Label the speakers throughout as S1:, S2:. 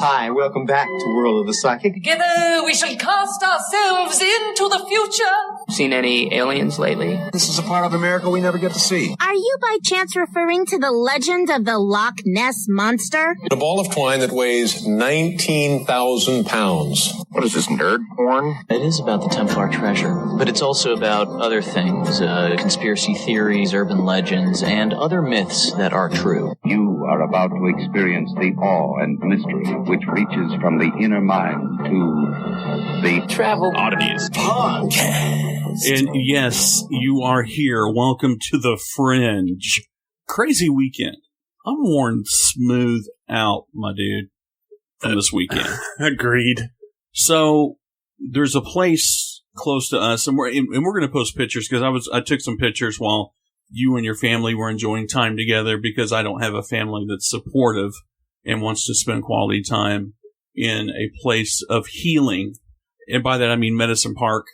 S1: Hi, welcome back to World of the Psychic.
S2: Together we shall cast ourselves into the future.
S3: Seen any aliens lately?
S4: This is a part of America we never get to see.
S5: Are you by chance referring to the legend of the Loch Ness Monster?
S6: A ball of twine that weighs 19,000 pounds.
S4: What is this, nerd porn?
S7: It is about the Templar treasure, but it's also about other things, conspiracy theories, urban legends, and other myths that are true.
S8: You are about to experience the awe and mystery which reaches from the inner mind to the
S3: Travel
S7: Oddities
S9: Podcast. And yes, you are here. Welcome to the Fringe. Crazy weekend. I'm worn smooth out, my dude, from this weekend.
S10: Agreed.
S9: So there's a place close to us, and we're going to post pictures because I took some pictures while you and your family were enjoying time together, because I don't have a family that's supportive and wants to spend quality time in a place of healing. And by that, I mean Medicine Park.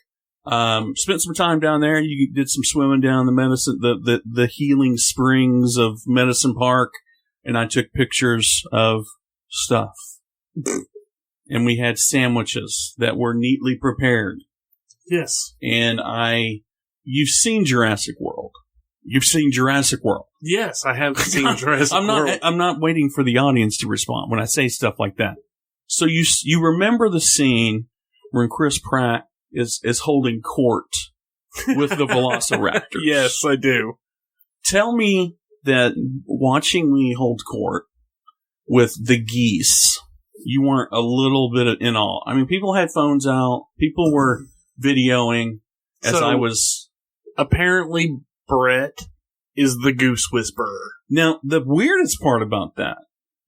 S9: Spent some time down there. You did some swimming down the healing springs of Medicine Park. And I took pictures of stuff. And we had sandwiches that were neatly prepared.
S10: Yes.
S9: And you've seen Jurassic World. You've seen Jurassic World.
S10: Yes, I have seen Jurassic World.
S9: I'm not waiting for the audience to respond when I say stuff like that. So you remember the scene when Chris Pratt is holding court with the Velociraptors?
S10: Yes, I do.
S9: Tell me that watching me hold court with the geese, you weren't a little bit in awe. I mean, people had phones out. People were videoing as I was.
S10: Apparently, Brett is the goose whisperer.
S9: Now, the weirdest part about that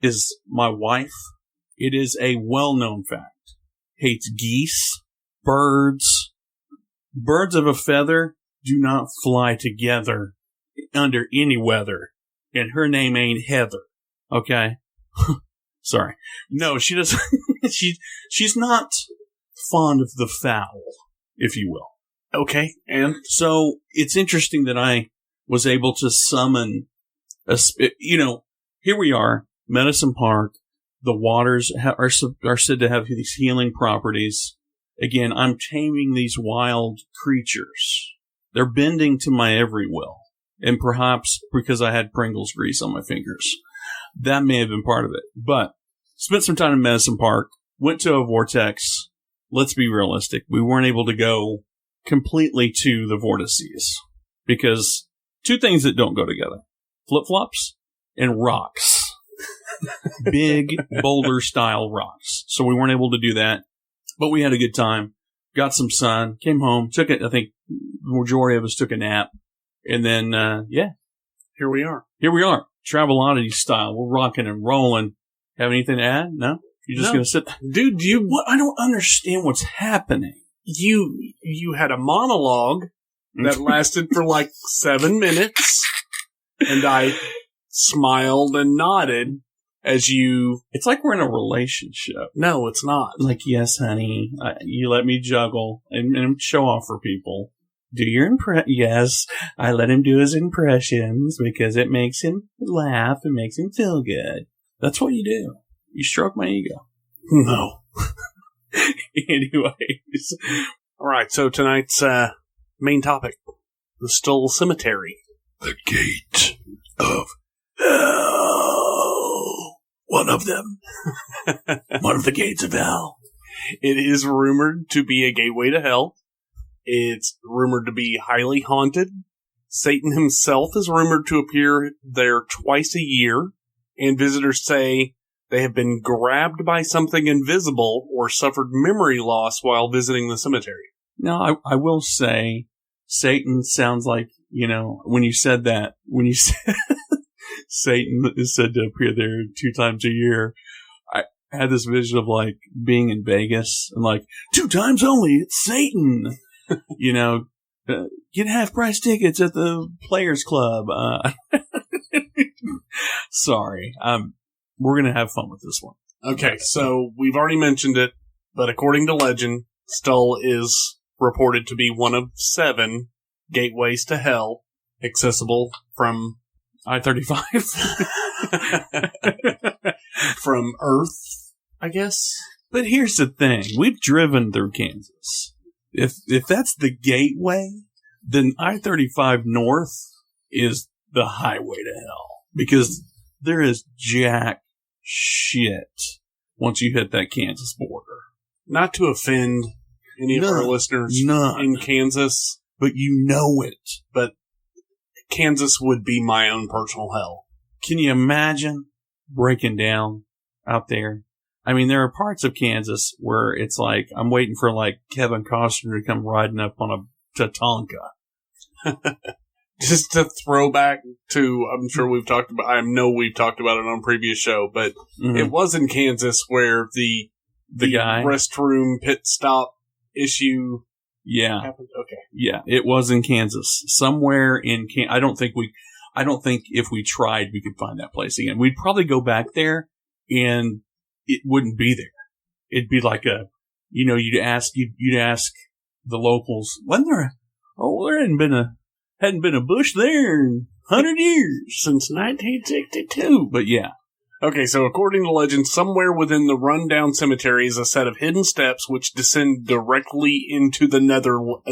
S9: is my wife, it is a well-known fact, hates geese, birds. Birds of a feather do not fly together under any weather. And her name ain't Heather. Okay? Sorry. No, she doesn't. She's not fond of the fowl, if you will.
S10: Okay, and
S9: so it's interesting that I was able to summon here we are, Medicine Park. The waters are said to have these healing properties. Again, I'm taming these wild creatures. They're bending to my every will. And perhaps because I had Pringles grease on my fingers. That may have been part of it. But spent some time in Medicine Park, went to a vortex. Let's be realistic. We weren't able to go completely to the vortices, because two things that don't go together: flip-flops and rocks. Big boulder style rocks. So we weren't able to do that, but we had a good time, got some sun, came home, I think the majority of us took a nap, and then
S10: here we are
S9: Travel Oddity style. We're rocking and rolling. Have anything to add? No, you're just gonna sit,
S10: dude.
S9: I don't understand what's happening.
S10: You had a monologue that lasted for like 7 minutes, and I smiled and nodded as you...
S9: It's like we're in a relationship.
S10: No, it's not.
S9: Like, yes, honey, you let me juggle and show off for people. Do your Yes, I let him do his impressions because it makes him laugh and makes him feel good. That's what you do. You stroke my ego.
S10: No.
S9: Anyways.
S10: All right, so tonight's main topic, the Stull Cemetery.
S9: The gate of hell. One of them. One of the gates of hell.
S10: It is rumored to be a gateway to hell. It's rumored to be highly haunted. Satan himself is rumored to appear there twice a year, and visitors say they have been grabbed by something invisible or suffered memory loss while visiting the cemetery.
S9: Now, I will say, Satan sounds like, when you said Satan is said to appear there 2 times a year, I had this vision of like being in Vegas and like 2 times only, it's Satan. Get half-price tickets at the Players Club. Sorry. We're going to have fun with this one.
S10: Okay, so we've already mentioned it, but according to legend, Stull is reported to be one of 7 gateways to hell, accessible from
S9: I-35.
S10: from Earth I guess.
S9: But here's the thing. We've driven through Kansas. If that's the gateway, then I-35 North is the highway to hell. Because there is jack shit once you hit that Kansas border.
S10: Not to offend any of our listeners in Kansas.
S9: But you know it.
S10: But Kansas would be my own personal hell.
S9: Can you imagine breaking down out there? I mean, there are parts of Kansas where it's like, I'm waiting for like Kevin Costner to come riding up on a Tatanka.
S10: Just to throw back to, I'm sure we've talked about, I know we've talked about it on a previous show, but it was in Kansas where the
S9: guy
S10: restroom pit stop issue happened. Okay.
S9: Yeah, it was in Kansas. Somewhere in Kansas. I don't think if we tried, we could find that place again. We'd probably go back there and it wouldn't be there. It'd be like you'd ask the locals, there hadn't been a bush there in 100 years.
S10: Since 1962.
S9: But yeah.
S10: Okay, so according to legend, somewhere within the rundown cemetery is a set of hidden steps which descend directly into the netherworld.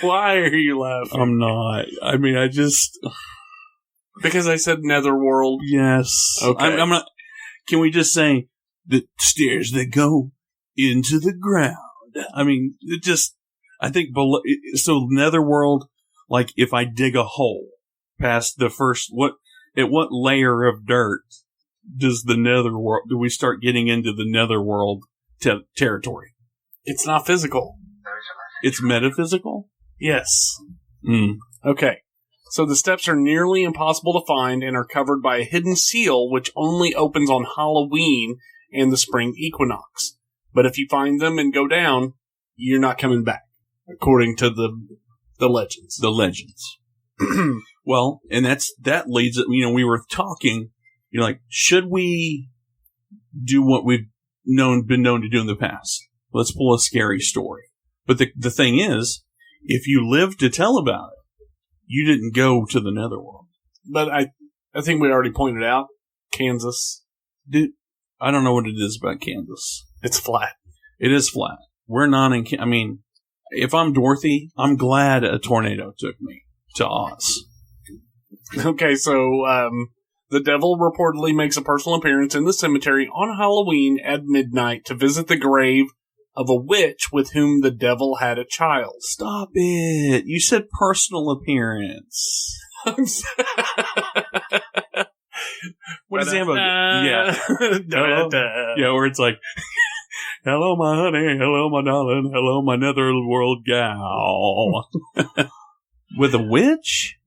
S10: Why are you laughing?
S9: I'm not. I mean,
S10: because I said netherworld.
S9: Yes.
S10: Okay.
S9: I'm not. Can we just say the stairs that go into the ground? I mean, I think below. So netherworld, like if I dig a hole past the first, what layer of dirt does the netherworld? Do we start getting into the netherworld territory?
S10: It's not physical.
S9: It's metaphysical?
S10: Yes.
S9: Mm.
S10: Okay. So the steps are nearly impossible to find and are covered by a hidden seal which only opens on Halloween and the spring equinox. But if you find them and go down, you're not coming back, according to the legends.
S9: The legends. Well, and that leads, we were talking, like, should we do what we've been known to do in the past? Let's pull a scary story. But the thing is, if you live to tell about it, you didn't go to the netherworld.
S10: But I think we already pointed out, Kansas.
S9: Dude, I don't know what it is about Kansas.
S10: It's flat.
S9: It is flat. We're not in, if I'm Dorothy, I'm glad a tornado took me to Oz.
S10: Okay, so, the devil reportedly makes a personal appearance in the cemetery on Halloween at midnight to visit the grave of a witch with whom the devil had a child.
S9: Stop it. You said personal appearance. What does Amber? Yeah. Yeah, where it's like, hello, my honey. Hello, my darling. Hello, my netherworld gal. With a witch?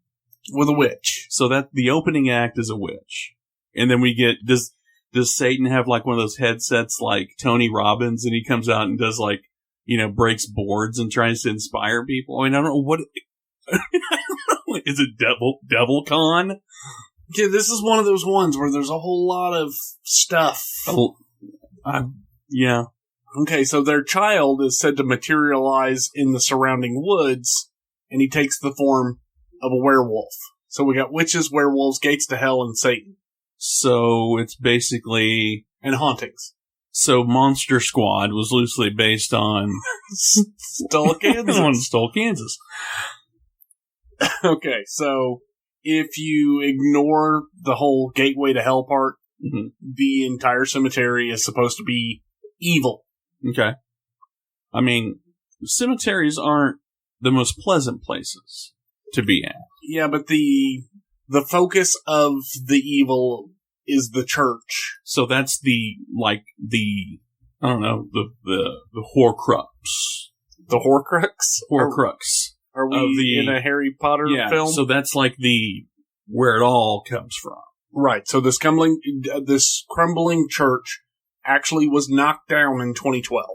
S10: With a witch.
S9: So that the opening act is a witch. And then we get, does Satan have like one of those headsets like Tony Robbins and he comes out and does like, breaks boards and tries to inspire people? I don't know what, is it Devil Con?
S10: Yeah, this is one of those ones where there's a whole lot of stuff.
S9: Yeah.
S10: Okay, so their child is said to materialize in the surrounding woods, and he takes the form of a werewolf. So we got witches, werewolves, gates to hell, and Satan.
S9: So it's basically...
S10: And hauntings.
S9: So Monster Squad was loosely based on...
S10: Stull Kansas.
S9: On Stull Kansas.
S10: Okay, so if you ignore the whole gateway to hell part, the entire cemetery is supposed to be evil.
S9: Okay. Cemeteries aren't the most pleasant places to be at.
S10: Yeah, but the focus of the evil is the church.
S9: So that's the Horcrux.
S10: The Horcrux?
S9: Horcrux.
S10: Are we in a Harry Potter film?
S9: So that's like where it all comes from.
S10: Right. So this crumbling church actually was knocked down in 2012.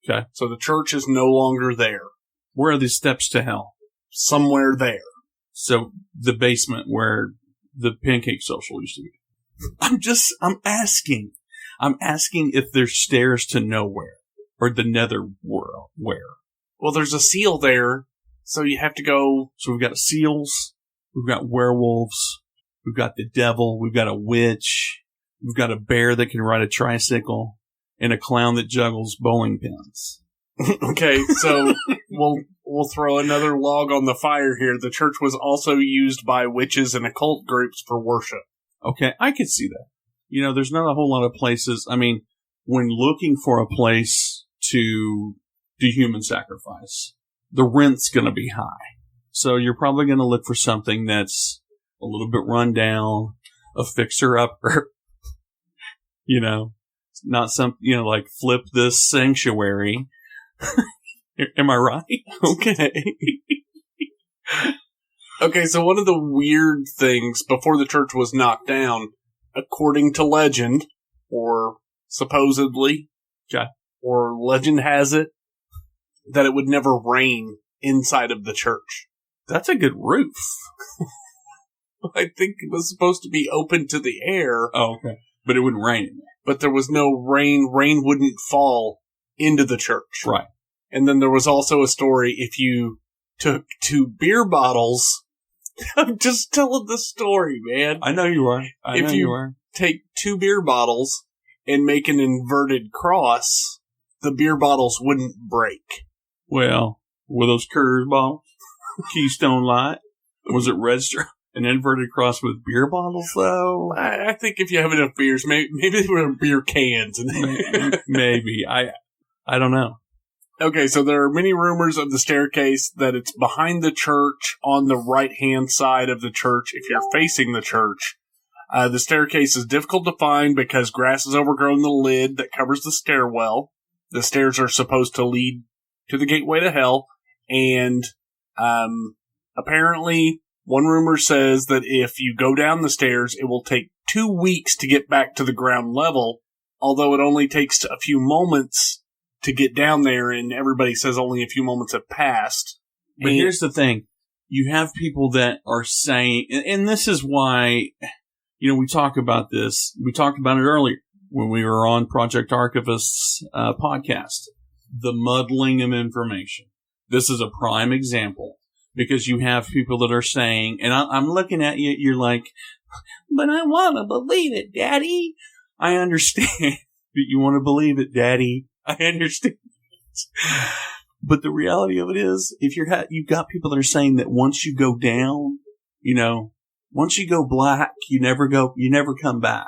S9: Okay.
S10: So the church is no longer there.
S9: Where are the steps to hell?
S10: Somewhere there.
S9: So the basement where the Pancake Social used to be. I'm asking if there's stairs to nowhere or the nether world where.
S10: Well, there's a seal there, so you have to go.
S9: So we've got seals, we've got werewolves, We've got the devil. We've got a witch. We've got a bear that can ride a tricycle, and a clown that juggles bowling pins.
S10: Okay, so we'll throw another log on the fire here. The church was also used by witches and occult groups for worship.
S9: Okay, I could see that. There's not a whole lot of places. I mean, when looking for a place to do human sacrifice, the rent's going to be high. So you're probably going to look for something that's a little bit run down, a fixer-upper, not some, like flip this sanctuary. Am I right?
S10: Okay. Okay, so one of the weird things before the church was knocked down, according to legend, or supposedly, or legend has it, that it would never rain inside of the church.
S9: That's a good roof.
S10: I think it was supposed to be open to the air.
S9: Oh, okay. But it wouldn't rain in there.
S10: But there was no rain. Rain wouldn't fall into the church.
S9: Right.
S10: And then there was also a story, if you took 2 beer bottles, I'm just telling the story, man.
S9: I know you are.
S10: If you take 2 beer bottles and make an inverted cross, the beer bottles wouldn't break.
S9: Well, were those Coors bottles? Keystone Light? Was it registered? An inverted cross with beer bottles, though?
S10: I think if you have enough beers, maybe they were beer cans.
S9: Maybe. I don't know.
S10: Okay, so there are many rumors of the staircase that it's behind the church on the right-hand side of the church if you're facing the church. The staircase is difficult to find because grass has overgrown the lid that covers the stairwell. The stairs are supposed to lead to the gateway to hell, and apparently one rumor says that if you go down the stairs, it will take 2 weeks to get back to the ground level, although it only takes a few moments to get down there, and everybody says only a few moments have passed.
S9: But here's the thing. You have people that are saying, and this is why, we talk about this. We talked about it earlier when we were on Project Archivist's podcast, the muddling of information. This is a prime example because you have people that are saying, and I'm looking at you, you're like, but I want to believe it, Daddy. I understand that you want to believe it, Daddy. I understand. But the reality of it is, if you've got people that are saying that once you go down, once you go black, you never come back.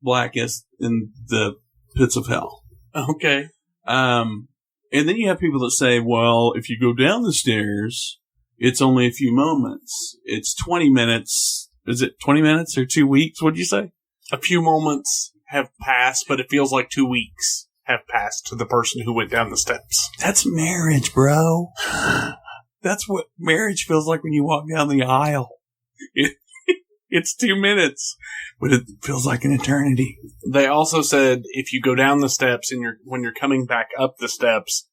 S9: Black is in the pits of hell.
S10: Okay.
S9: And then you have people that say, well, if you go down the stairs, it's only a few moments. It's 20 minutes. Is it 20 minutes or 2 weeks? What'd you say?
S10: A few moments have passed, but it feels like 2 weeks have passed to the person who went down the steps.
S9: That's marriage, bro. That's what marriage feels like when you walk down the aisle. It's 2 minutes, but it feels like an eternity.
S10: They also said if you go down the steps and when you're coming back up the steps,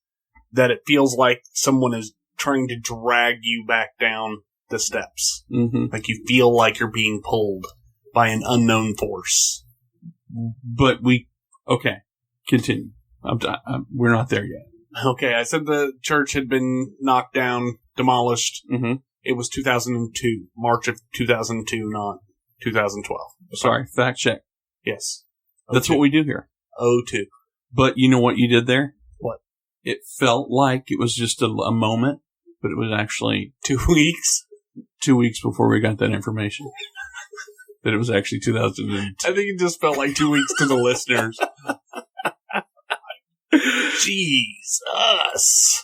S10: that it feels like someone is trying to drag you back down the steps.
S9: Mm-hmm.
S10: Like you feel like you're being pulled by an unknown force.
S9: But okay, continue. We're not there yet.
S10: Okay, I said the church had been knocked down, demolished.
S9: Mm-hmm.
S10: It was 2002, March of 2002, not 2012.
S9: Sorry, fact check.
S10: Yes.
S9: That's what we do here.
S10: 02.
S9: But you know what you did there?
S10: What?
S9: It felt like it was just a moment, but it was actually
S10: 2 weeks.
S9: 2 weeks before we got that information. That it was actually 2002.
S10: I think it just felt like 2 weeks to the listeners. Jesus.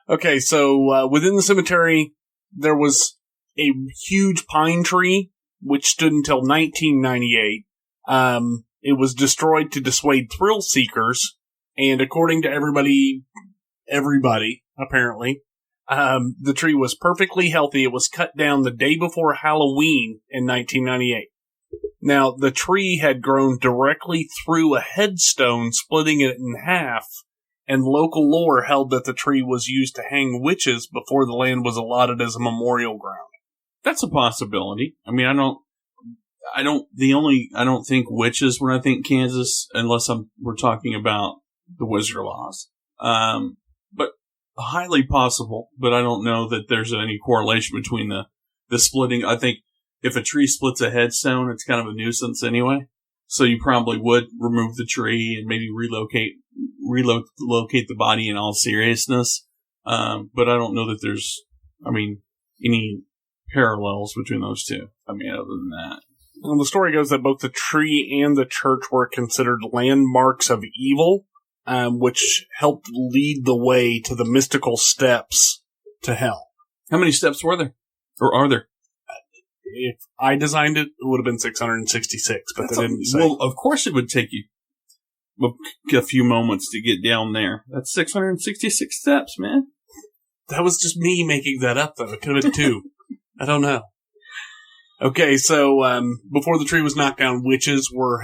S10: Okay, so within the cemetery, there was a huge pine tree, which stood until 1998. It was destroyed to dissuade thrill seekers, and according to everybody, apparently, the tree was perfectly healthy. It was cut down the day before Halloween in 1998. Now, the tree had grown directly through a headstone, splitting it in half, and local lore held that the tree was used to hang witches before the land was allotted as a memorial ground.
S9: That's a possibility. I mean, I don't think witches when I think Kansas, unless we're talking about the Wizard of Oz. But highly possible, but I don't know that there's any correlation between the splitting. I think if a tree splits a headstone, it's kind of a nuisance anyway. So you probably would remove the tree and maybe relocate the body in all seriousness. But I don't know that there's, any parallels between those two. Other than that.
S10: Well, the story goes that both the tree and the church were considered landmarks of evil, which helped lead the way to the mystical steps to hell.
S9: How many steps were there? Or are there?
S10: If I designed it, it would have been 666, but they didn't say.
S9: Well, of course it would take you a few moments to get down there. That's 666 steps, man.
S10: That was just me making that up, though. It could have been 2. I don't know. Okay, so before the tree was knocked down, witches were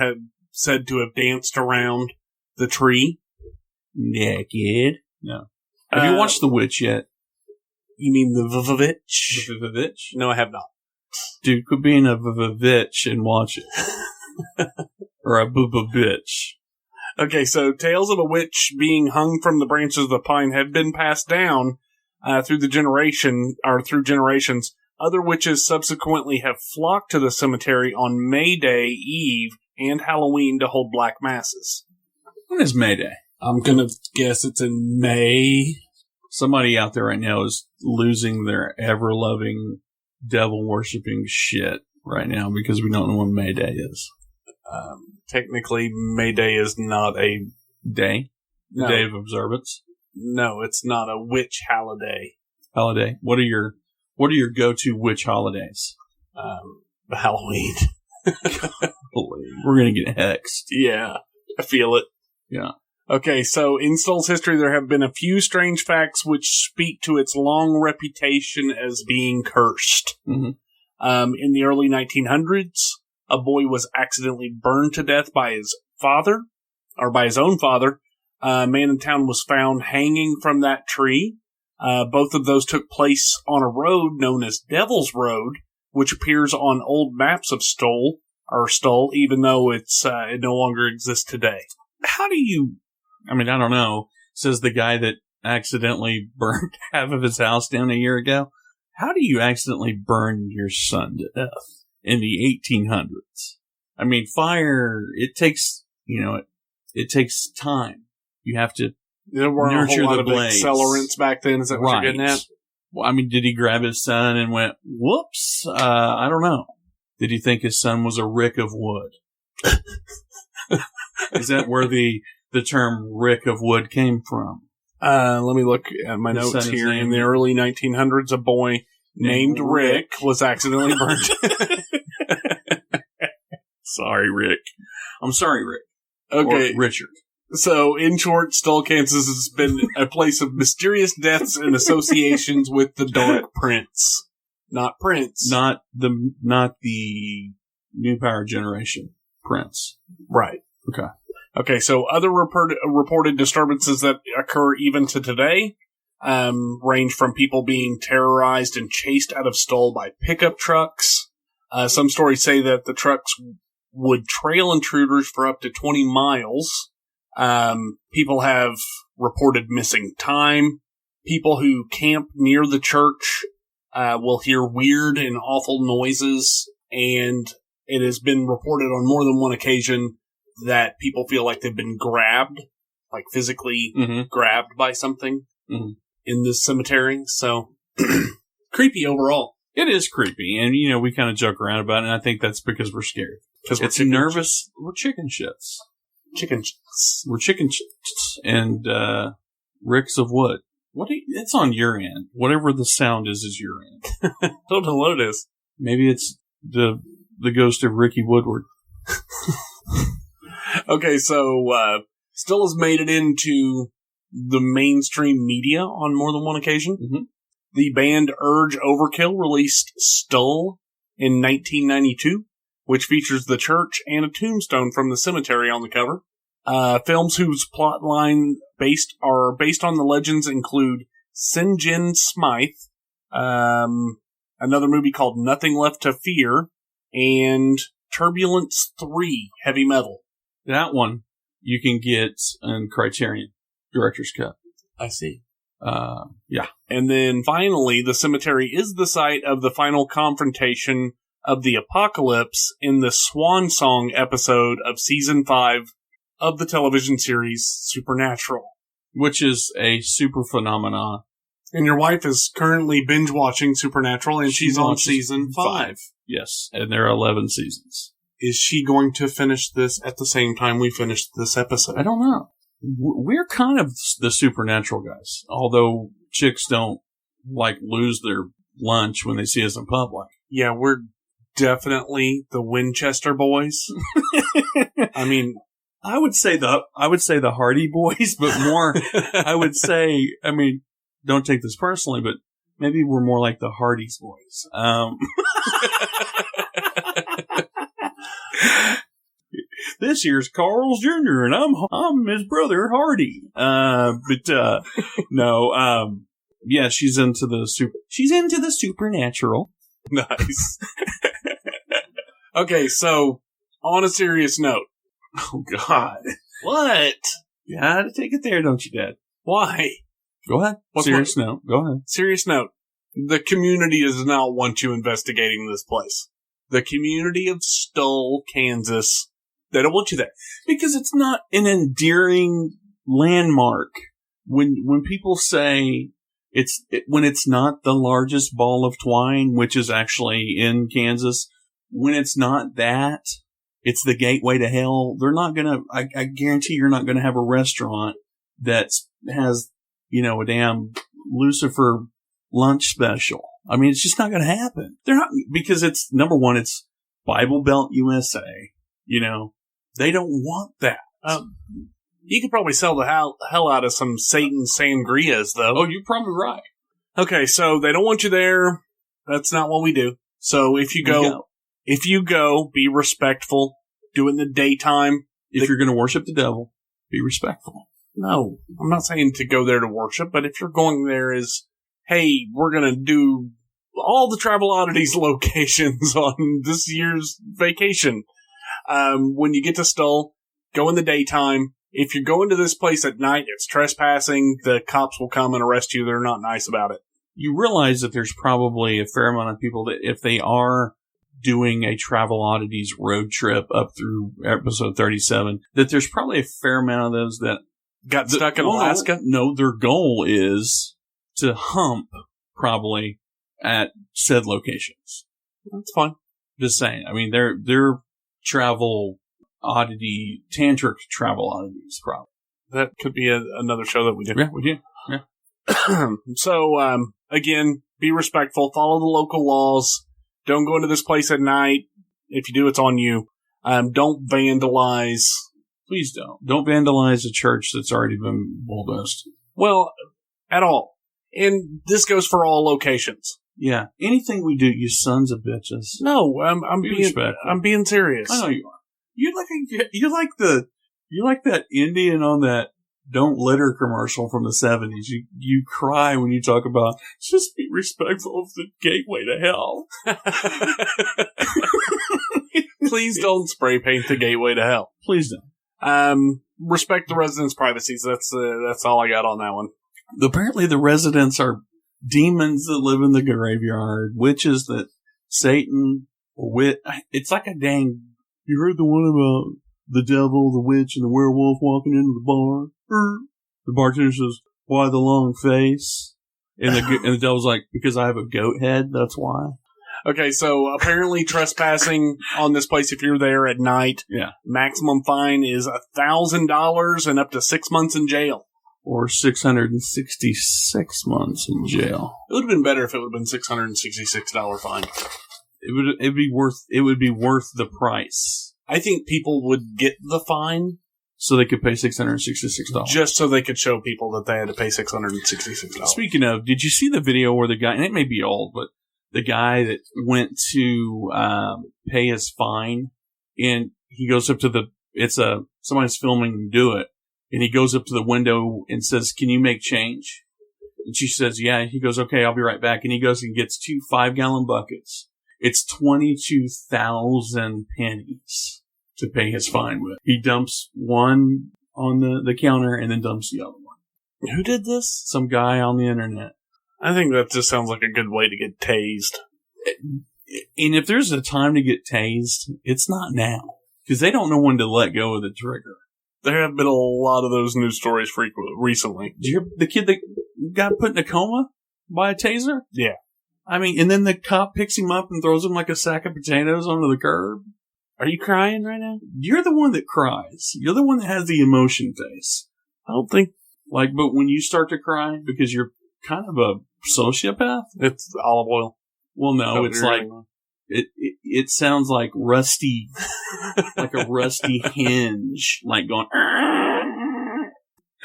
S10: said to have danced around the tree.
S9: Naked? No. Have you watched The Witch yet?
S10: You mean the Vivitch?
S9: The Vivitch?
S10: No, I have not.
S9: Dude, quit being a Vivitch and watch it. Or a booba bitch.
S10: Okay, so tales of a witch being hung from the branches of the pine had been passed down through generations. Other witches subsequently have flocked to the cemetery on May Day Eve and Halloween to hold black masses.
S9: When is May Day?
S10: I'm gonna guess it's in May.
S9: Somebody out there right now is losing their ever-loving, devil-worshipping shit right now because we don't know when May Day is.
S10: Technically, May Day is not a
S9: day?
S10: No.
S9: Day of observance?
S10: No, it's not a witch holiday.
S9: Holiday. What are your go-to witch holidays?
S10: Halloween.
S9: We're gonna get hexed.
S10: Yeah, I feel it.
S9: Yeah.
S10: Okay, so in Stull's history, there have been a few strange facts which speak to its long reputation as being cursed.
S9: Mm-hmm.
S10: In the early 1900s, a boy was accidentally burned to death by his father, or by his own father. A man in town was found hanging from that tree. Both of those took place on a road known as Devil's Road, which appears on old maps of Stull, even though it no longer exists today.
S9: How do you... I don't know, says the guy that accidentally burned half of his house down a year ago. How do you accidentally burn your son to death in the 1800s? Fire, it takes, it takes time. You have to
S10: there weren't
S9: nurture
S10: a whole lot
S9: the
S10: of
S9: blaze.
S10: accelerants back then, is that what you're getting at?
S9: Well, did he grab his son and went, whoops? I don't know. Did he think his son was a rick of wood? Is that where the term rick of wood came from?
S10: Let me look at my notes here. In the early 1900s, a boy named Rick was accidentally burned.
S9: Sorry, Rick. I'm sorry, Rick.
S10: Okay.
S9: Or Richard.
S10: So, in short, Stull Kansas has been a place of mysterious deaths and associations with the Dark Prince. Not Prince.
S9: Not the New Power Generation Prince.
S10: Right.
S9: Okay.
S10: Okay, so other reported disturbances that occur even to today range from people being terrorized and chased out of Stull by pickup trucks. Some stories say that the trucks would trail intruders for up to 20 miles. People have reported missing time. People who camp near the church will hear weird and awful noises, and it has been reported on more than one occasion that people feel like they've been grabbed, like physically grabbed by something in this cemetery. So, creepy overall.
S9: It is creepy, and we kind of joke around about it, and I think that's because we're scared. Because it's nervous. We're chicken shits. We're chicken shits and ricks of wood. It's on your end. Whatever the sound is your end.
S10: I don't know what it is.
S9: Maybe it's the ghost of Ricky Woodward.
S10: Okay, so Stull has made it into the mainstream media on more than one occasion.
S9: Mm-hmm.
S10: The band Urge Overkill released Stull in 1992, which features the church and a tombstone from the cemetery on the cover. Films whose plotline are based on the legends include St. John Smythe, another movie called Nothing Left to Fear, and Turbulence 3 Heavy Metal.
S9: That one you can get in Criterion Director's Cut.
S10: I see.
S9: Yeah.
S10: And then finally, the cemetery is the site of the final confrontation of the apocalypse in the Swan Song episode of Season 5 of the television series Supernatural.
S9: Which is a super phenomenon.
S10: And your wife is currently binge-watching Supernatural, and she's on Season 5.
S9: Yes, and there are 11 seasons.
S10: Is she going to finish this at the same time we finished this episode?
S9: I don't know. We're kind of the Supernatural guys, although chicks don't, lose their lunch when they see us in public.
S10: Yeah, we're definitely the Winchester boys. I mean,
S9: I would say the Hardy boys, but more, I would say, don't take this personally, but maybe we're more like the Hardy's boys. This year's Carl's Jr. and I'm his brother Hardy. Yeah, she's into the supernatural.
S10: Nice. Okay, so on a serious note.
S9: Oh God.
S10: What?
S9: You had to take it there, don't you, Dad?
S10: Why?
S9: Go ahead. Serious note. Go ahead.
S10: Serious note. The community does not want you investigating this place. The community of Stull, Kansas, they don't want you there.
S9: Because it's not an endearing landmark. When people say when it's not the largest ball of twine, which is actually in Kansas, when it's not that, it's the gateway to hell. They're not gonna, I guarantee you're not gonna have a restaurant that has, a damn Lucifer lunch special. It's just not gonna happen. They're not, because it's, number one, it's Bible Belt USA. They don't want that.
S10: You could probably sell the hell out of some Satan sangrias, though.
S9: Oh, you're probably right.
S10: Okay, so they don't want you there. That's not what we do. So if you go, be respectful. Do it in the daytime.
S9: If you're going to worship the devil, be respectful.
S10: No, I'm not saying to go there to worship, but if you're going there as, hey, we're going to do all the Travel Oddities locations on this year's vacation. When you get to Stull, go in the daytime. If you're going to this place at night, it's trespassing. The cops will come and arrest you. They're not nice about it.
S9: You realize that there's probably a fair amount of people that if they are doing a Travel Oddities road trip up through episode 37, that there's probably a fair amount of those that
S10: got stuck in Alaska.
S9: No, their goal is to hump probably at said locations.
S10: That's fine.
S9: Just saying. They're travel oddity, tantric travel oddities, probably.
S10: That could be another show that we do.
S9: Yeah, we do. Yeah.
S10: So, again, be respectful. Follow the local laws. Don't go into this place at night. If you do, it's on you. Don't vandalize.
S9: Please don't. Don't vandalize a church that's already been bulldozed.
S10: Well, at all. And this goes for all locations.
S9: Yeah. Anything we do, you sons of bitches.
S10: No, I'm being serious.
S9: I know you are. You're like that Indian on that Don't Litter commercial from the 70s. You cry when you talk about just be respectful of the gateway to hell.
S10: Please don't spray paint the gateway to hell.
S9: Please don't.
S10: Respect the residents' privacies. That's all I got on that one.
S9: Apparently the residents are demons that live in the graveyard, witches that Satan, it's like a dang, you heard the one about the devil, the witch, and the werewolf walking into the bar? The bartender says, why the long face? And the devil's like, because I have a goat head, that's why.
S10: Okay, so apparently trespassing on this place, if you're there at night, maximum fine is $1,000 and up to 6 months in jail.
S9: Or 666 months in jail.
S10: It would have been better if it would have been $666 fine.
S9: It would be worth the price.
S10: I think people would get the fine
S9: so they could pay $666.
S10: Just so they could show people that they had to pay $666.
S9: Speaking of, did you see the video where the guy, and it may be old, but the guy that went to pay his fine, and he goes up to somebody's filming him do it, and he goes up to the window and says, can you make change? And she says, yeah. He goes, okay, I'll be right back. And he goes and gets 2 5-gallon buckets. It's 22,000 pennies to pay his fine with. He dumps one on the counter and then dumps the other one.
S10: Who did this?
S9: Some guy on the internet.
S10: I think that just sounds like a good way to get tased.
S9: And if there's a time to get tased, it's not now. Because they don't know when to let go of the trigger.
S10: There have been a lot of those news stories recently.
S9: Did you hear the kid that got put in a coma by a taser?
S10: Yeah.
S9: I mean, and then the cop picks him up and throws him like a sack of potatoes onto the curb.
S10: Are you crying right now?
S9: You're the one that cries. You're the one that has the emotion face.
S10: I don't think...
S9: But when you start to cry because you're kind of a sociopath?
S10: It's olive oil.
S9: Well, no, it's like... It sounds like rusty, like a rusty hinge, like going.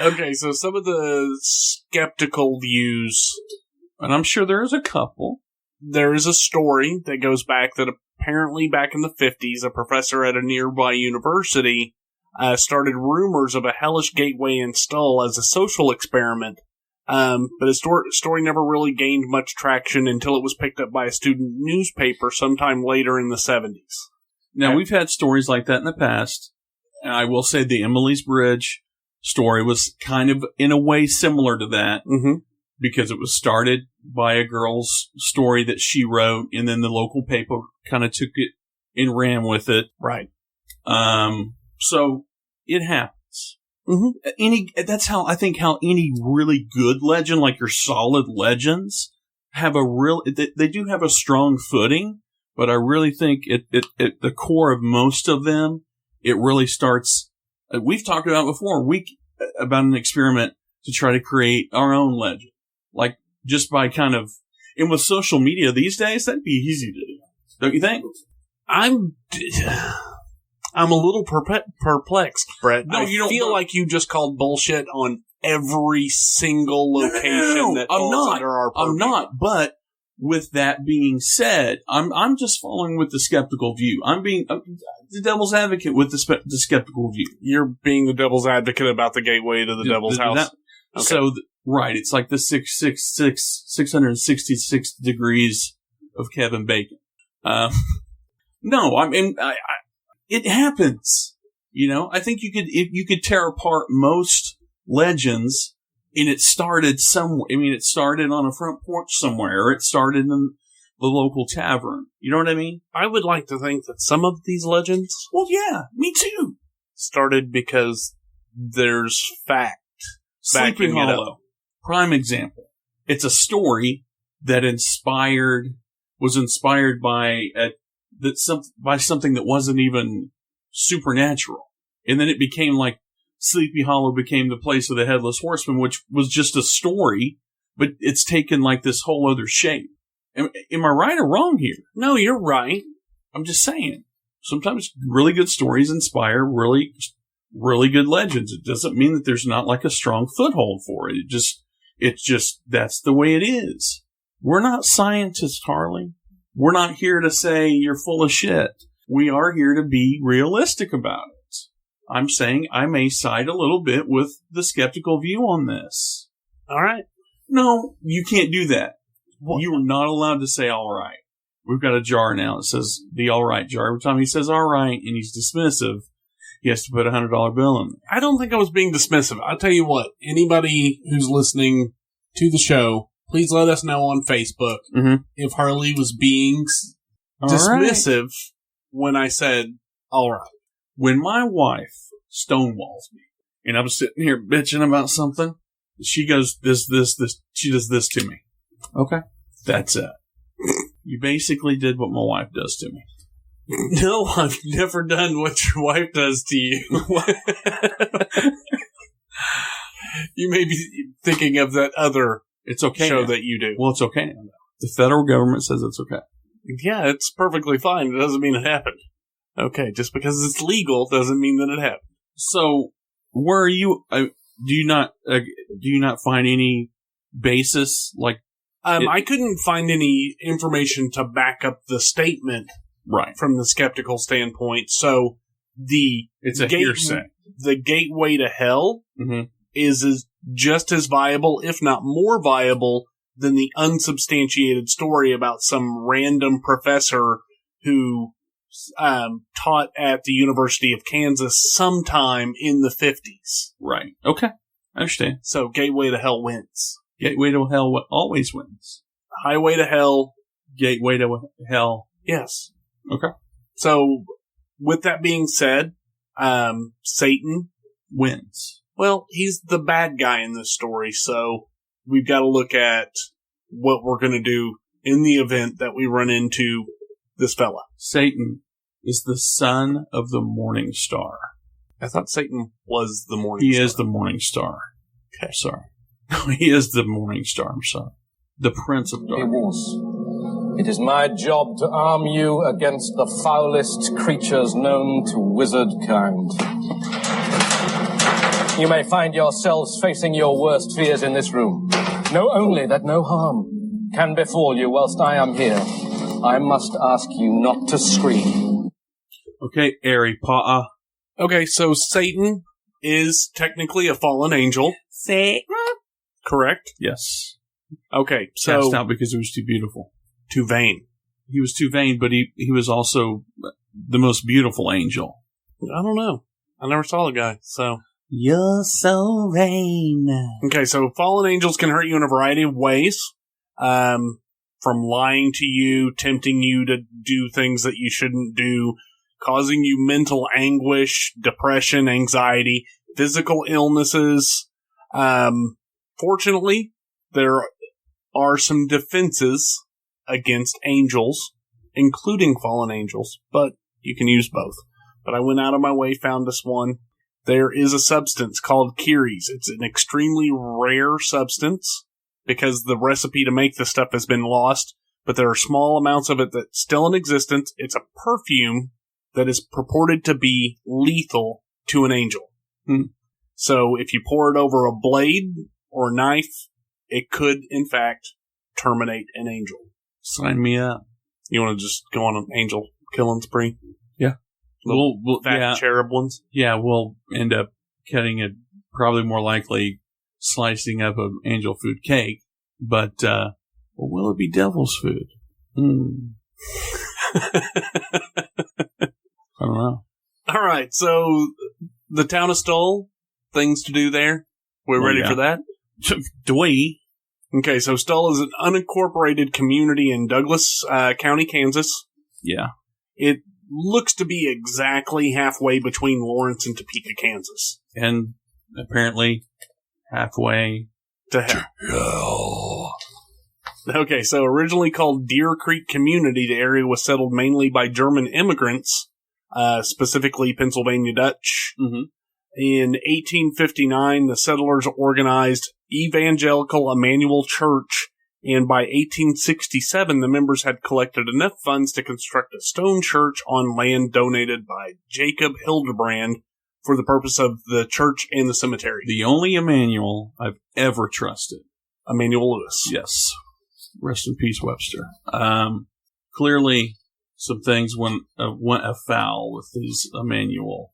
S10: Okay, so some of the skeptical views,
S9: and I'm sure there's a couple.
S10: There is a story that goes back that apparently back in the 50s, a professor at a nearby university started rumors of a hellish gateway in Stull as a social experiment. But his story never really gained much traction until it was picked up by a student newspaper sometime later in the 70s.
S9: Now, we've had stories like that in the past. And I will say the Emily's Bridge story was kind of, in a way, similar to that.
S10: Mm-hmm.
S9: Because it was started by a girl's story that she wrote, and then the local paper kind of took it and ran with it.
S10: Right.
S9: So, it happens.
S10: Mm-hmm.
S9: That's how I think how any really good legend, like your solid legends, have they do have a strong footing, but I really think at the core of most of them, it really starts. We've talked about before about an experiment to try to create our own legend, like just by kind of, and with social media these days, that'd be easy to do, don't you think?
S10: I'm a little perplexed, Brett.
S9: No,
S10: I feel like you just called bullshit on every single location that falls under our purview.
S9: I'm not, but with that being said, I'm just following with the skeptical view. I'm being the devil's advocate with the skeptical view.
S10: You're being the devil's advocate about the gateway to the devil's house.
S9: Okay. So, right, it's like the 666 degrees of Kevin Bacon. No, I mean, it happens, you know. I think you could tear apart most legends, and it started somewhere. I mean, it started on a front porch somewhere, or it started in the local tavern. You know what I mean?
S10: I would like to think that some of these legends,
S9: well, yeah, me too,
S10: started because there's fact.
S9: Sleepy Hollow, prime example. It's a story that was inspired by something that wasn't even supernatural. And then it became like Sleepy Hollow became the place of the Headless Horseman, which was just a story, but it's taken like this whole other shape. Am I right or wrong here?
S10: No, you're right.
S9: I'm just saying. Sometimes really good stories inspire really, really good legends. It doesn't mean that there's not like a strong foothold for it. It's just, that's the way it is. We're not scientists, Harley. We're not here to say you're full of shit. We are here to be realistic about it. I'm saying I may side a little bit with the skeptical view on this.
S10: All right.
S9: No, you can't do that. What? You are not allowed to say all right. We've got a jar now that says the all right jar. Every time he says all right and he's dismissive, he has to put a $100 bill in there.
S10: I don't think I was being dismissive. I'll tell you what, anybody who's listening to the show, please let us know on Facebook if Harley was being dismissive when I said, all right.
S9: When my wife stonewalls me and I'm sitting here bitching about something, she goes, this, she does this to me. Okay. That's it. You basically did what my wife does to me.
S10: No, I've never done what your wife does to you. You may be thinking of that other show that you do.
S9: Well, it's okay now. The federal government says it's okay.
S10: Yeah, it's perfectly fine. It doesn't mean it happened. Okay, just because it's legal doesn't mean that it happened.
S9: So, where are you? Do you not find any basis like?
S10: I couldn't find any information to back up the statement,
S9: right,
S10: from the skeptical standpoint. So
S9: it's a hearsay.
S10: The gateway to hell is just as viable, if not more viable, than the unsubstantiated story about some random professor who taught at the University of Kansas sometime in the 50s.
S9: Right. Okay. I understand.
S10: So gateway to hell wins.
S9: Gateway to hell always wins.
S10: Highway to hell.
S9: Gateway to hell
S10: Yes.
S9: Okay.
S10: So, with that being said, Satan
S9: wins.
S10: Well, he's the bad guy in this story, so we've got to look at what we're going to do in the event that we run into this fella.
S9: Satan is the son of the morning star.
S10: I thought Satan was the morning
S9: star. He is the morning star. Okay. Sorry. He is the morning star. I'm sorry. The prince of darkness.
S11: It is my job to arm you against the foulest creatures known to wizard kind. You may find yourselves facing your worst fears in this room. Know only that no harm can befall you whilst I am here. I must ask you not to scream.
S9: Okay, Harry Potter.
S10: Okay, so Satan is technically a fallen angel.
S9: Satan?
S10: Correct?
S9: Yes.
S10: Okay, so...
S9: Cast out because he was too beautiful.
S10: Too vain.
S9: He was too vain, but he was also the most beautiful angel.
S10: I don't know. I never saw the guy, so...
S9: You're so vain.
S10: Okay, so fallen angels can hurt you in a variety of ways. From lying to you, tempting you to do things that you shouldn't do, causing you mental anguish, depression, anxiety, physical illnesses. Fortunately, there are some defenses against angels, including fallen angels, but you can use both. But I went out of my way, found this one. There is a substance called Kiris. It's an extremely rare substance because the recipe to make this stuff has been lost, but there are small amounts of it that's still in existence. It's a perfume that is purported to be lethal to an angel. So if you pour it over a blade or a knife, it could, in fact, terminate an angel.
S9: Sign me up.
S10: You want to just go on an angel killing spree?
S9: Yeah.
S10: We'll fat cherub ones?
S9: Yeah, we'll end up cutting it, probably more likely slicing up an angel food cake, but will it be devil's food? I don't know.
S10: All right, so the town of Stull, things to do there. We're ready for that?
S9: Do we?
S10: Okay, so Stull is an unincorporated community in Douglas County, Kansas.
S9: Yeah.
S10: It looks to be exactly halfway between Lawrence and Topeka, Kansas.
S9: And apparently halfway
S10: to hell. Okay, so originally called Deer Creek Community, the area was settled mainly by German immigrants, specifically Pennsylvania Dutch.
S9: Mm-hmm.
S10: In 1859, the settlers organized Evangelical Emmanuel Church, and by 1867, the members had collected enough funds to construct a stone church on land donated by Jacob Hildebrand for the purpose of the church and the cemetery.
S9: The only Emmanuel I've ever trusted.
S10: Emmanuel Lewis.
S9: Yes. Rest in peace, Webster. Clearly, some things went afoul with these Emmanuel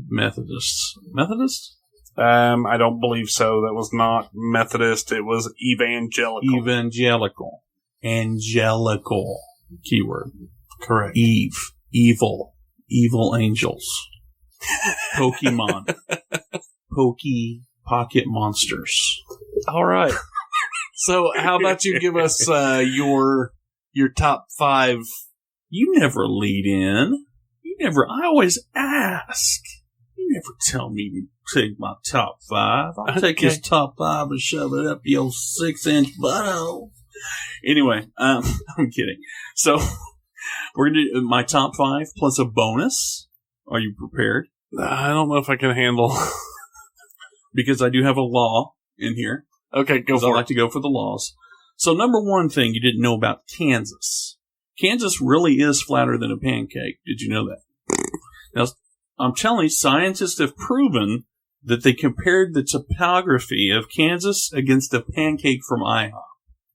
S9: Methodists. Methodist?
S10: I don't believe so. That was not Methodist. It was evangelical.
S9: Evangelical. Angelical. Keyword.
S10: Correct.
S9: Evil. Evil angels. Pokemon. Pocket monsters.
S10: All right. So, how about you give us your top 5?
S9: You never lead in. I always ask. You never tell me to take my top 5. I'll take his top 5 and shove it up your 6-inch butthole. Anyway, I'm kidding. So, we're going to do my top 5 plus a bonus. Are you prepared?
S10: I don't know if I can handle.
S9: Because I do have a law in here.
S10: Okay, go for it.
S9: I like to go for the laws. So, number one thing you didn't know about Kansas. Kansas really is flatter than a pancake. Did you know that? Now, I'm telling you, scientists have proven that they compared the topography of Kansas against a pancake from IHOP.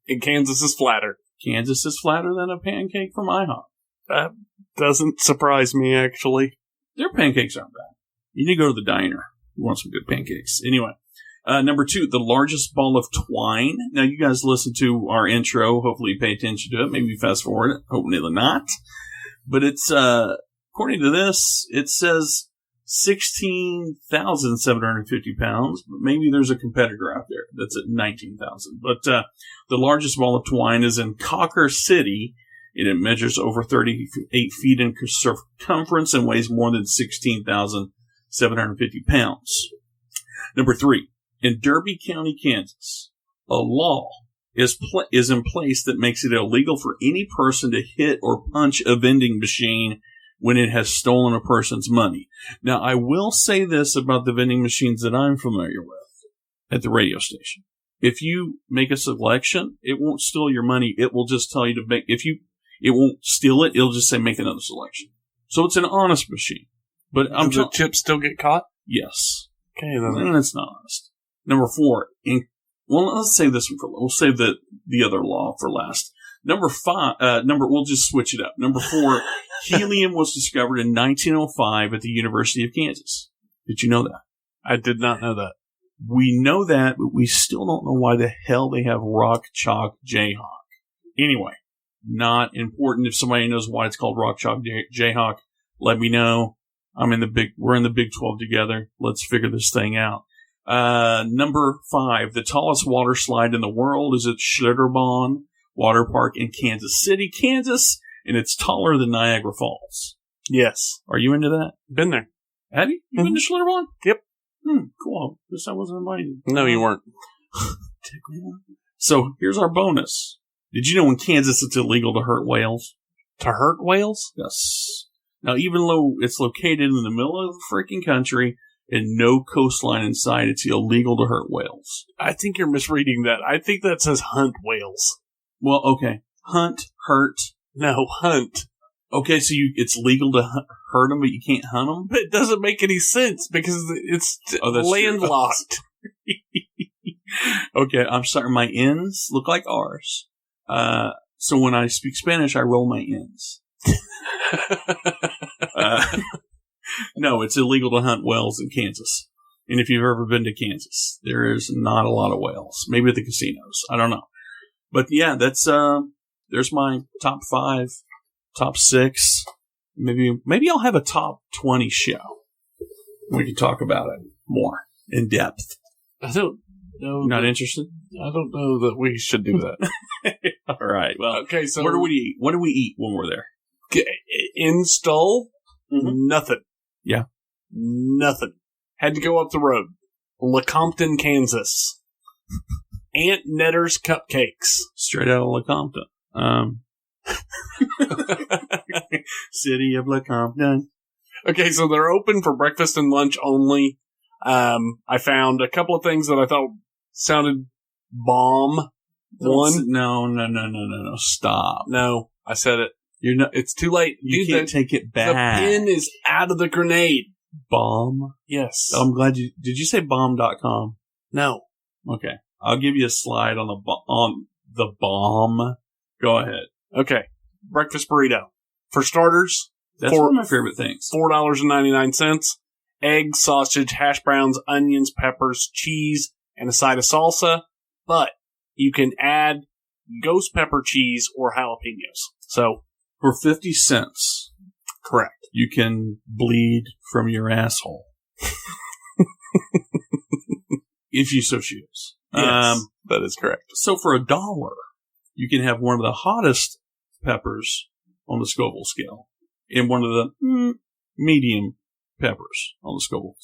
S10: And Kansas is flatter.
S9: Kansas is flatter than a pancake from IHOP.
S10: That doesn't surprise me, actually.
S9: Their pancakes aren't bad. You need to go to the diner. You want some good pancakes. Anyway, number 2, the largest ball of twine. Now, you guys listen to our intro. Hopefully you pay attention to it. Maybe fast forward it. Hopefully not. But it's, according to this, it says 16,750 pounds. But maybe there's a competitor out there that's at 19,000. But the largest ball of twine is in Cocker City and it measures over 38 feet in circumference and weighs more than 16,750 pounds. Number 3, in Derby County, Kansas, a law is in place that makes it illegal for any person to hit or punch a vending machine when it has stolen a person's money. Now, I will say this about the vending machines that I'm familiar with at the radio station. If you make a selection, it won't steal your money. It will just tell you to make, it won't steal it. It'll just say make another selection. So it's an honest machine. But
S10: Does the chips still get caught?
S9: Yes.
S10: Okay, then.
S9: That's not honest. Number 4, let's save this one we'll save the other law for last. Number 5, we'll just switch it up. Number 4, helium was discovered in 1905 at the University of Kansas. Did you know that?
S10: I did not know that.
S9: We know that, but we still don't know why the hell they have Rock Chalk Jayhawk. Anyway, not important. If somebody knows why it's called Rock Chalk Jayhawk, let me know. We're in the Big 12 together. Let's figure this thing out. Number 5, the tallest water slide in the world is at Schlitterbahn Water Park in Kansas City, Kansas, and it's taller than Niagara Falls.
S10: Yes.
S9: Are you into that?
S10: Been there.
S9: Have you? You've been to Schlitterbahn?
S10: Yep.
S9: Cool. Guess I wasn't invited.
S10: No, you weren't.
S9: So here's our bonus. Did you know in Kansas it's illegal to hurt whales?
S10: To hurt whales?
S9: Yes. Now, even though it's located in the middle of the freaking country and no coastline in sight, it's illegal to hurt whales.
S10: I think you're misreading that. I think that says hunt whales.
S9: Well, okay. Hunt, hurt.
S10: No, hunt.
S9: Okay, so it's legal to hurt them, but you can't hunt them?
S10: But it doesn't make any sense because it's landlocked.
S9: Okay, I'm sorry. My N's look like R's. So when I speak Spanish, I roll my N's. No, it's illegal to hunt whales in Kansas. And if you've ever been to Kansas, there is not a lot of whales. Maybe at the casinos. I don't know. But yeah, that's there's my top 5, top 6. Maybe I'll have a top 20 show. We can talk about it more in depth.
S10: I don't know.
S9: Not interested?
S10: I don't know that we should do that.
S9: All right. Well,
S10: okay. So
S9: what do we eat? What do we eat when we're there?
S10: In Stull, nothing.
S9: Yeah,
S10: nothing. Had to go up the road. Lecompton, Kansas. Aunt Netter's Cupcakes.
S9: Straight out of Lecompton. City of Lecompton.
S10: Okay, so they're open for breakfast and lunch only. I found a couple of things that I thought sounded bomb. One.
S9: No. Stop.
S10: No, I said it.
S9: You're not.
S10: It's too late.
S9: You can't take it back.
S10: The pin is out of the grenade.
S9: Bomb?
S10: Yes.
S9: I'm glad you. Did you say bomb.com?
S10: No.
S9: Okay. I'll give you a slide on the bomb. Go ahead.
S10: Okay. Breakfast burrito. For starters,
S9: that's one of my favorite things.
S10: $4.99. Eggs, sausage, hash browns, onions, peppers, cheese, and a side of salsa. But you can add ghost pepper cheese or jalapenos. So
S9: for 50 cents.
S10: Correct.
S9: You can bleed from your asshole. If you so choose.
S10: Yes, that is correct.
S9: So for $1, you can have one of the hottest peppers on the Scoville scale and one of the medium peppers on the Scoville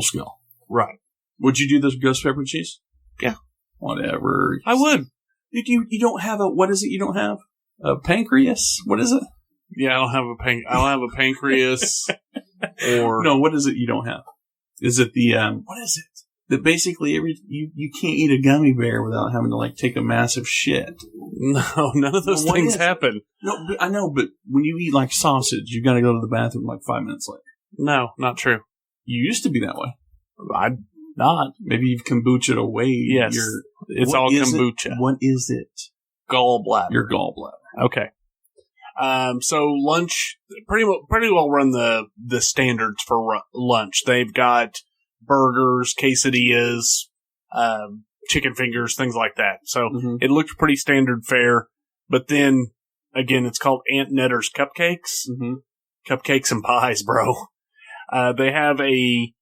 S9: scale.
S10: Right.
S9: Would you do this ghost pepper cheese?
S10: Yeah.
S9: Whatever.
S10: I would.
S9: You don't have what is it you don't have? A pancreas? What is it?
S10: Yeah, I don't have a pancreas. Or
S9: no, what is it you don't have? Is it the what is it? That basically you can't eat a gummy bear without having to take a massive shit.
S10: No, none of those things happen.
S9: No, but I know, but when you eat sausage, you got to go to the bathroom 5 minutes later.
S10: No, not true.
S9: You used to be that way.
S10: I'm not.
S9: Maybe you've kombucha'd away.
S10: Yes, it's all kombucha.
S9: What is it?
S10: Gallbladder.
S9: Your gallbladder.
S10: Okay. So lunch, pretty well run the standards for lunch. They've got burgers, quesadillas, chicken fingers, things like that. So it looked pretty standard fare. But then again, it's called Aunt Netter's Cupcakes. Cupcakes and pies, bro. They have a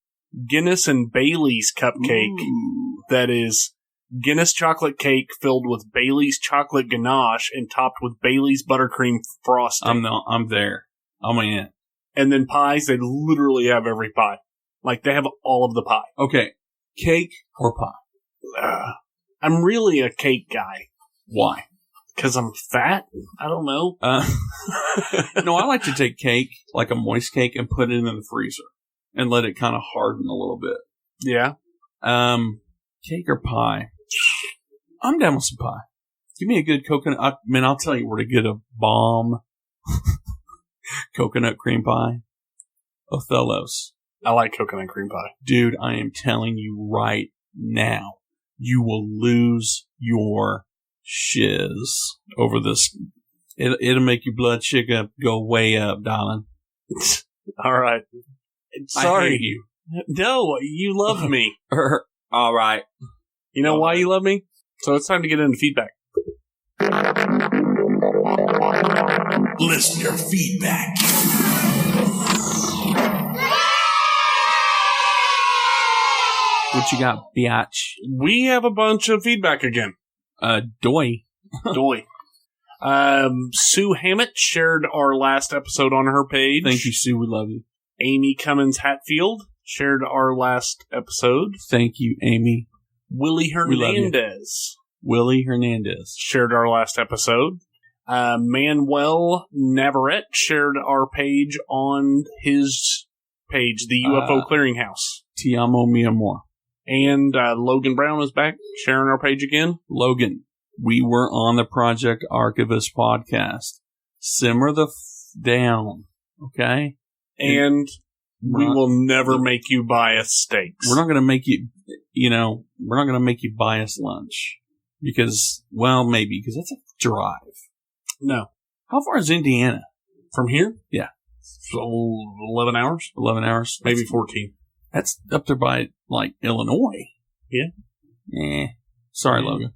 S10: Guinness and Bailey's cupcake that is Guinness chocolate cake filled with Bailey's chocolate ganache and topped with Bailey's buttercream frosting.
S9: I'm there. I'm in.
S10: And then pies, they literally have every pie. Like, they have all of the pie.
S9: Okay. Cake or pie?
S10: I'm really a cake guy.
S9: Why?
S10: Because I'm fat? I don't know.
S9: No, I like to take cake, like a moist cake, and put it in the freezer and let it kind of harden a little bit.
S10: Yeah.
S9: Cake or pie? I'm down with some pie. Give me a good coconut. I'll tell you where to get a bomb coconut cream pie. Othello's.
S10: I like coconut cream pie.
S9: Dude, I am telling you right now, you will lose your shiz over this. It'll make your blood sugar go way up, darling.
S10: All right. Sorry.
S9: I hate you.
S10: No, you love me.
S9: All right.
S10: You know why you love me? So it's time to get into feedback.
S6: Listener feedback.
S9: What you got, biatch?
S10: We have a bunch of feedback again.
S9: Doy.
S10: Sue Hammett shared our last episode on her page.
S9: Thank you, Sue. We love you.
S10: Amy Cummins Hatfield shared our last episode.
S9: Thank you, Amy.
S10: Willie Hernandez.
S9: Shared
S10: our last episode. Manuel Navarrete shared our page on his page, the UFO Clearinghouse.
S9: Ti amo, mi amor.
S10: And Logan Brown is back, sharing our page again.
S9: Logan, we were on the Project Archivist podcast. Simmer the down, okay?
S10: And we will never make you buy us steaks.
S9: We're not going to make you, we're not going to make you buy us lunch. Because, well, maybe, because that's a drive.
S10: No.
S9: How far is Indiana?
S10: From here?
S9: Yeah.
S10: So 11 hours?
S9: 11 hours?
S10: Maybe 14.
S9: That's up there by, like, Illinois.
S10: Yeah.
S9: Sorry, Logan.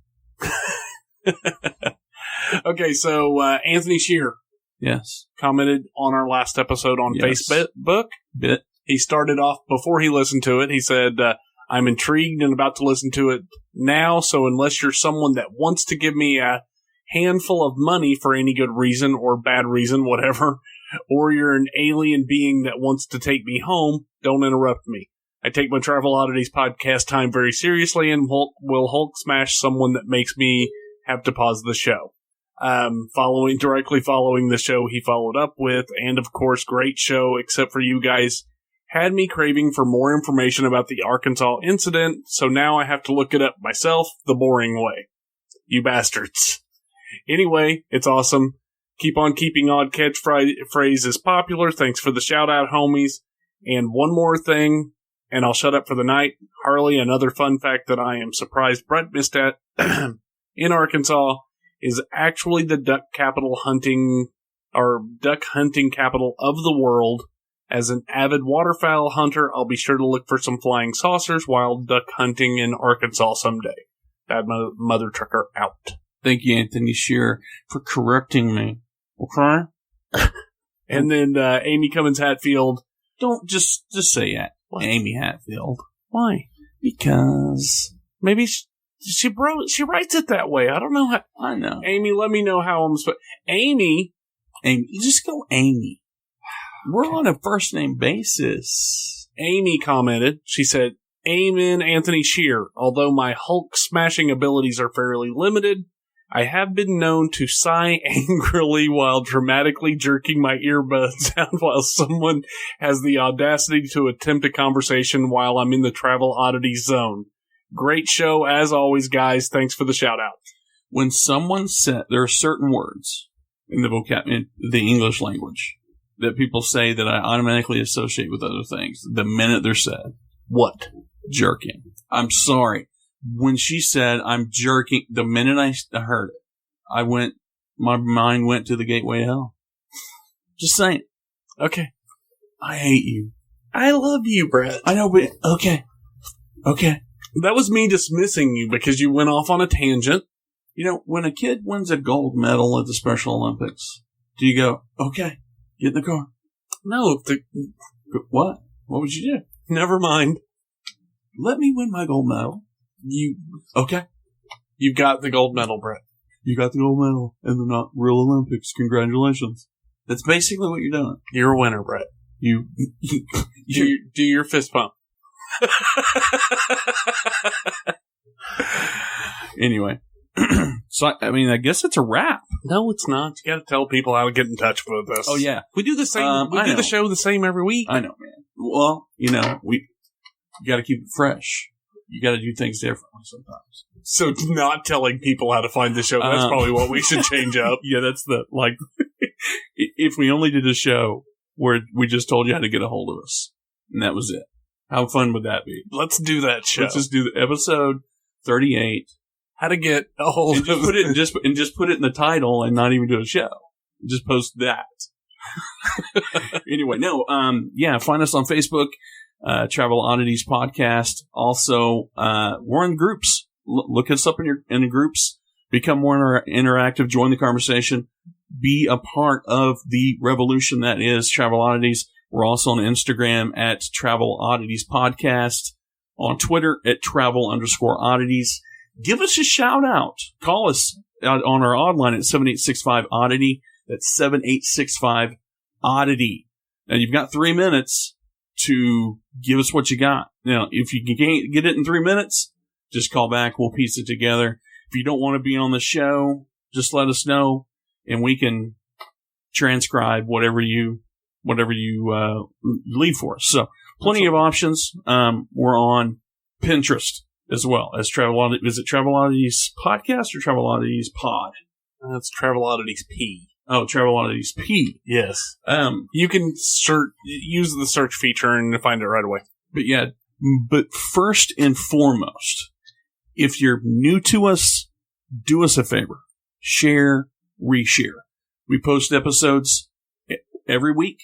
S10: Okay, so Anthony Shear.
S9: Yes.
S10: Commented on our last episode on Facebook. He started off, before he listened to it, he said, I'm intrigued and about to listen to it now, so unless you're someone that wants to give me a handful of money for any good reason or bad reason, whatever, or you're an alien being that wants to take me home, don't interrupt me. I take my Travel Oddities podcast time very seriously and will Hulk smash someone that makes me have to pause the show. Directly following the show, he followed up with, and of course, great show, except for you guys had me craving for more information about the Arkansas incident, so now I have to look it up myself the boring way. You bastards. Anyway, it's awesome. Keep on keeping odd catchphrases popular. Thanks for the shout out, homies. And one more thing, and I'll shut up for the night. Harley, another fun fact that I am surprised Brett missed at in Arkansas is actually the duck hunting capital of the world. As an avid waterfowl hunter, I'll be sure to look for some flying saucers while duck hunting in Arkansas someday. Bad mother trucker out.
S9: Thank you, Anthony Shearer, for correcting me. Okay?
S10: And then Amy Cummins Hatfield.
S9: Don't just say it. What? Amy Hatfield.
S10: Why?
S9: Because
S10: maybe she writes it that way. I don't know how.
S9: I know.
S10: Amy, let me know how I'm supposed. Amy,
S9: just go Amy. We're on a first name basis.
S10: Amy commented. She said, Amen, Anthony Shear. Although my Hulk smashing abilities are fairly limited, I have been known to sigh angrily while dramatically jerking my earbuds out while someone has the audacity to attempt a conversation while I'm in the Travel Oddities zone. Great show, as always, guys. Thanks for the shout-out.
S9: When someone said, there are certain words in the English language that people say that I automatically associate with other things the minute they're said.
S10: What?
S9: Jerking. I'm sorry. When she said I'm jerking, the minute I heard it, my mind went to the gateway to hell. Just saying.
S10: Okay.
S9: I hate you.
S10: I love you, Brett.
S9: I know, but okay.
S10: That was me dismissing you because you went off on a tangent.
S9: When a kid wins a gold medal at the Special Olympics, do you go, okay, get in the car?
S10: No.
S9: What? What would you do?
S10: Never mind.
S9: Let me win my gold medal. Okay.
S10: You got the gold medal, Brett.
S9: You got the gold medal in the not real Olympics. Congratulations. That's basically what you're doing.
S10: You're a winner, Brett.
S9: You
S10: do your fist pump.
S9: Anyway. So, I mean, I guess it's a wrap.
S10: No, it's not. You gotta tell people how to get in touch with us.
S9: Oh, yeah.
S10: We do the same. We do the show the same every week.
S9: I know, man. Well, you gotta keep it fresh. You gotta do things differently sometimes.
S10: So not telling people how to find the show, that's probably what we should change up.
S9: Yeah, that's if we only did a show where we just told you how to get a hold of us, and that was it. How fun would that be?
S10: Let's do that show.
S9: Let's just do the episode 38.
S10: How to get a hold of
S9: it. And just put it in the title and not even do a show. Just post that. Anyway, find us on Facebook, Travel Oddities Podcast. Also, we're in groups. Look us up in the groups. Become more interactive. Join the conversation. Be a part of the revolution that is Travel Oddities. We're also on Instagram at Travel Oddities Podcast. On Twitter at Travel_Oddities. Give us a shout out. Call us on our odd line at 7865-ODDITY. That's 7865-ODDITY. Now, you've got 3 minutes to give us what you got. Now, if you can't get it in 3 minutes, just call back. We'll piece it together. If you don't want to be on the show, just let us know, and we can transcribe whatever you leave for us. So, plenty of options. We're on Pinterest as well as Travel Oddities. Is it Travel Oddities Podcast or Travel Oddities Pod?
S10: That's Travel Oddities P.
S9: Oh, Travel Oddities P.
S10: Yes. You can use the search feature and find it right away.
S9: But first and foremost, if you're new to us, do us a favor. Share, reshare. We post episodes every week.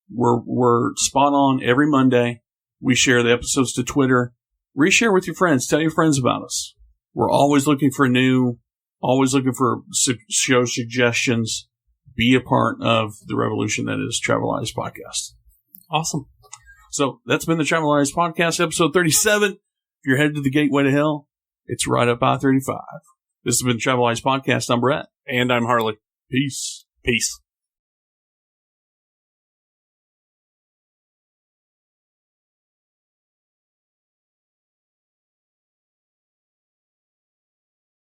S9: We're spot on every Monday. We share the episodes to Twitter. Reshare with your friends. Tell your friends about us. We're always looking for always looking for show suggestions. Be a part of the revolution that is Travel Oddities Podcast.
S10: Awesome.
S9: So that's been the Travel Oddities Podcast, episode 37. If you're headed to the gateway to hell, it's right up I-35. This has been Travel Oddities Podcast. I'm Brett.
S10: And I'm Harley.
S9: Peace.
S10: Peace.